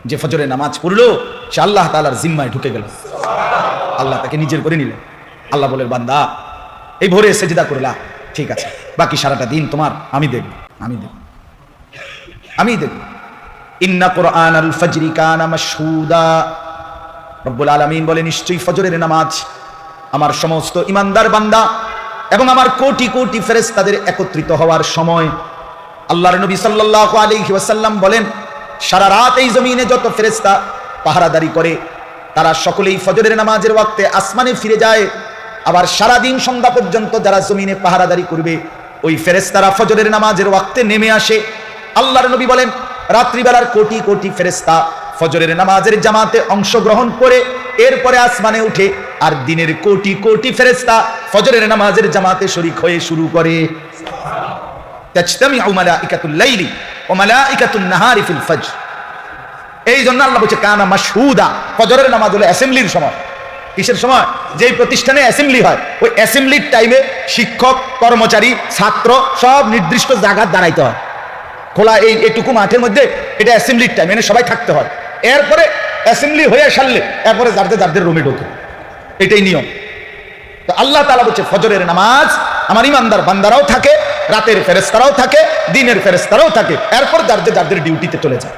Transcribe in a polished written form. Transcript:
যে ফজরের নামাজ পড়লো সে আল্লাহ তাআলার জিম্মায় ঢুকে গেল, আল্লাহ তাকে নিজের করে নিলেন। আল্লাহ বলেন, বান্দা এই ভোরে সেজদা করলা, ঠিক আছে, বাকি সারাটা দিন তোমার আমি দেখব, আমি দেখব। ইন্না কুরআনাল ফাজরি কানা মাশহুদা, রব্বুল আলামিন বলে নিশ্চয়ই ফজরের নামাজ আমার সমস্ত ইমানদার বান্দা এবং আমার কোটি কোটি ফেরেশতাদের একত্রিত হওয়ার সময়। আল্লাহর নবী সাল্লাল্লাহু আলাইহি ওয়াসাল্লাম বলেন, সারা রাত এই জমিনে যত ফেরেশতা পাহারাদারি করে তারা সকলেই ফজরের নামাজের ওয়াক্তে আসমানে ফিরে যায়। আবার সারা দিন সন্ধ্যা পর্যন্ত যারা জমিনে পাহারাদারি করবে ওই ফেরেশতারা ফজরের নামাজের ওয়াক্তে নেমে আসে। আল্লাহর নবী বলেন, রাত্রিবেলার কোটি কোটি ফেরেশতা ফজরের নামাজের জামাতে অংশগ্রহণ করে এরপরে আসমানে উঠে, আর দিনের কোটি কোটি ফেরেশতা ফজরের নামাজের জামাতে শরীক হয়ে শুরু করে। তাজতামিউ মালাইকাতুল লাইলি ওয়া মালাইকাতুন নাহারি ফিল ফজর। এই জন্য আল্লাহ বলছে কানা মাশহুদা, ফজরের নামাজ হলো অ্যাসেম্বলির সময়। কিসের সময়? যেই প্রতিষ্ঠানে অ্যাসেম্বলি হয় ওই অ্যাসেম্বলির টাইমে শিক্ষক, কর্মচারী, ছাত্র সব নির্দিষ্ট জায়গায় দাঁড়াইতে হয়। খোলা এইটুকু মাঠের মধ্যে এটা অ্যাসেম্বলির টাইম, এনে সবাই থাকতে হয়। এরপরে অ্যাসেম্বলি হয়ে সারলে এরপরে যাদের রুমে ঢোকে, এটাই নিয়ম। তো আল্লাহ তাআলা বলছে ফজরের নামাজ আমার ইমানদার বান্দারাও থাকে, রাতের ফেরেশতারাও থাকে, দিনের ফেরেশতারাও থাকে, এরপর যাদের ডিউটিতে চলে যায়।